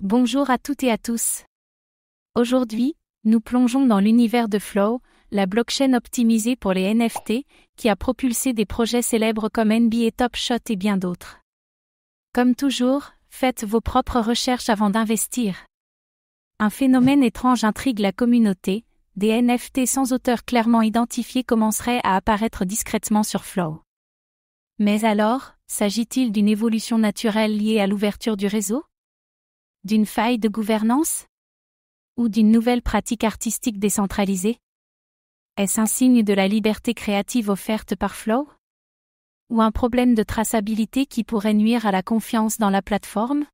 Bonjour à toutes et à tous. Aujourd'hui, nous plongeons dans l'univers de Flow, la blockchain optimisée pour les NFT, qui a propulsé des projets célèbres comme NBA Top Shot et bien d'autres. Comme toujours, faites vos propres recherches avant d'investir. Un phénomène étrange intrigue la communauté, des NFT sans auteur clairement identifié commenceraient à apparaître discrètement sur Flow. Mais alors, s'agit-il d'une évolution naturelle liée à l'ouverture du réseau ? D'une faille de gouvernance ? Ou d'une nouvelle pratique artistique décentralisée ? Est-ce un signe de la liberté créative offerte par Flow ? Ou un problème de traçabilité qui pourrait nuire à la confiance dans la plateforme ?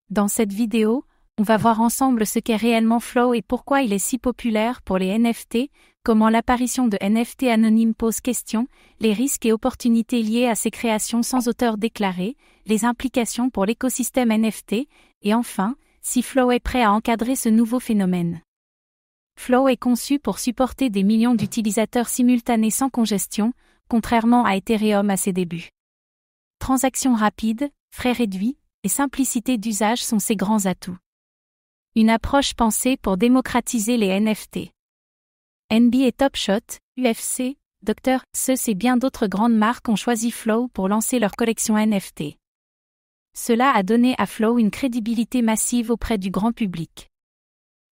Dans cette vidéo, on va voir ensemble ce qu'est réellement Flow et pourquoi il est si populaire pour les NFT, comment l'apparition de NFT anonymes pose question, les risques et opportunités liés à ces créations sans auteur déclaré, les implications pour l'écosystème NFT, et enfin, si Flow est prêt à encadrer ce nouveau phénomène. Flow est conçu pour supporter des millions d'utilisateurs simultanés sans congestion, contrairement à Ethereum à ses débuts. Transactions rapides, frais réduits, et simplicité d'usage sont ses grands atouts. Une approche pensée pour démocratiser les NFT. NBA Top Shot, UFC, Dr. Seuss et bien d'autres grandes marques ont choisi Flow pour lancer leur collection NFT. Cela a donné à Flow une crédibilité massive auprès du grand public.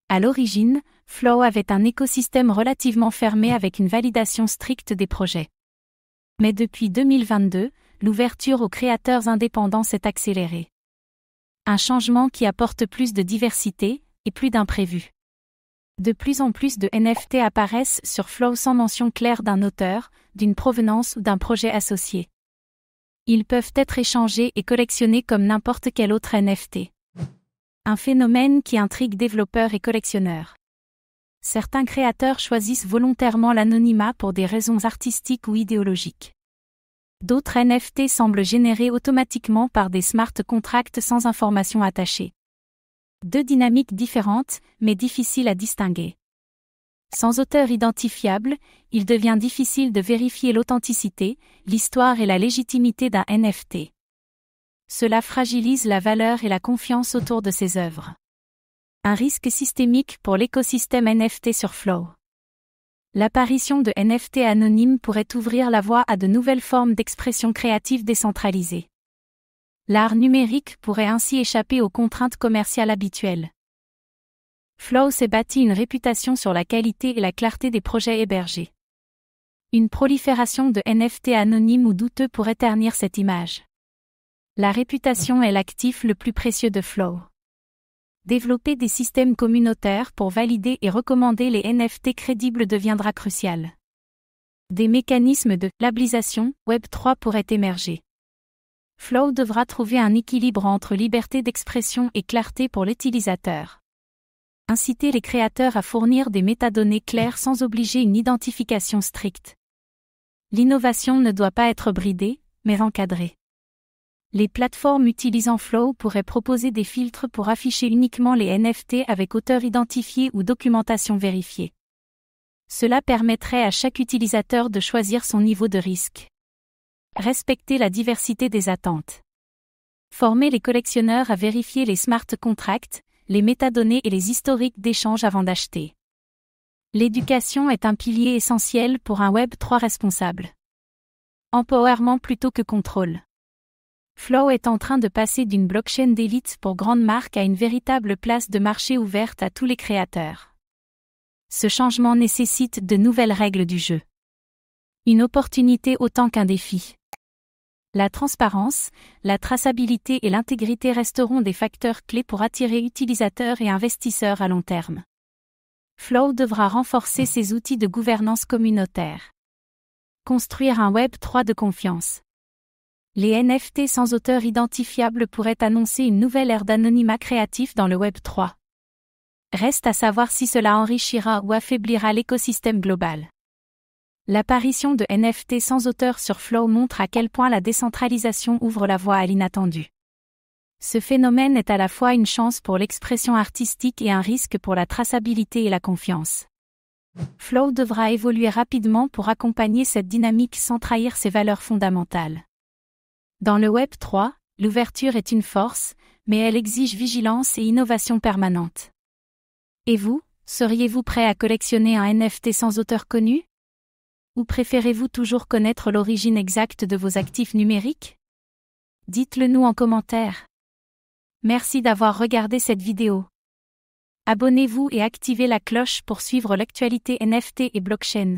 À l'origine, Flow avait un écosystème relativement fermé avec une validation stricte des projets. Mais depuis 2022, l'ouverture aux créateurs indépendants s'est accélérée. Un changement qui apporte plus de diversité, et plus d'imprévus. De plus en plus de NFT apparaissent sur Flow sans mention claire d'un auteur, d'une provenance ou d'un projet associé. Ils peuvent être échangés et collectionnés comme n'importe quel autre NFT. Un phénomène qui intrigue développeurs et collectionneurs. Certains créateurs choisissent volontairement l'anonymat pour des raisons artistiques ou idéologiques. D'autres NFT semblent générés automatiquement par des smart contracts sans information attachée. Deux dynamiques différentes, mais difficiles à distinguer. Sans auteur identifiable, il devient difficile de vérifier l'authenticité, l'histoire et la légitimité d'un NFT. Cela fragilise la valeur et la confiance autour de ces œuvres. Un risque systémique pour l'écosystème NFT sur Flow. L'apparition de NFT anonymes pourrait ouvrir la voie à de nouvelles formes d'expression créative décentralisée. L'art numérique pourrait ainsi échapper aux contraintes commerciales habituelles. Flow s'est bâti une réputation sur la qualité et la clarté des projets hébergés. Une prolifération de NFT anonymes ou douteux pourrait ternir cette image. La réputation est l'actif le plus précieux de Flow. Développer des systèmes communautaires pour valider et recommander les NFT crédibles deviendra crucial. Des mécanismes de labellisation Web3 pourraient émerger. Flow devra trouver un équilibre entre liberté d'expression et clarté pour l'utilisateur. Inciter les créateurs à fournir des métadonnées claires sans obliger une identification stricte. L'innovation ne doit pas être bridée, mais encadrée. Les plateformes utilisant Flow pourraient proposer des filtres pour afficher uniquement les NFT avec auteur identifié ou documentation vérifiée. Cela permettrait à chaque utilisateur de choisir son niveau de risque. Respecter la diversité des attentes. Former les collectionneurs à vérifier les smart contracts, les métadonnées et les historiques d'échange avant d'acheter. L'éducation est un pilier essentiel pour un Web3 responsable. Empowerment plutôt que contrôle. Flow est en train de passer d'une blockchain d'élite pour grandes marques à une véritable place de marché ouverte à tous les créateurs. Ce changement nécessite de nouvelles règles du jeu. Une opportunité autant qu'un défi. La transparence, la traçabilité et l'intégrité resteront des facteurs clés pour attirer utilisateurs et investisseurs à long terme. Flow devra renforcer ses outils de gouvernance communautaire. Construire un Web3 de confiance. Les NFT sans auteur identifiable pourraient annoncer une nouvelle ère d'anonymat créatif dans le Web3. Reste à savoir si cela enrichira ou affaiblira l'écosystème global. L'apparition de NFT sans auteur sur Flow montre à quel point la décentralisation ouvre la voie à l'inattendu. Ce phénomène est à la fois une chance pour l'expression artistique et un risque pour la traçabilité et la confiance. Flow devra évoluer rapidement pour accompagner cette dynamique sans trahir ses valeurs fondamentales. Dans le Web3, l'ouverture est une force, mais elle exige vigilance et innovation permanente. Et vous, seriez-vous prêt à collectionner un NFT sans auteur connu? Ou préférez-vous toujours connaître l'origine exacte de vos actifs numériques? Dites-le nous en commentaire. Merci d'avoir regardé cette vidéo. Abonnez-vous et activez la cloche pour suivre l'actualité NFT et blockchain.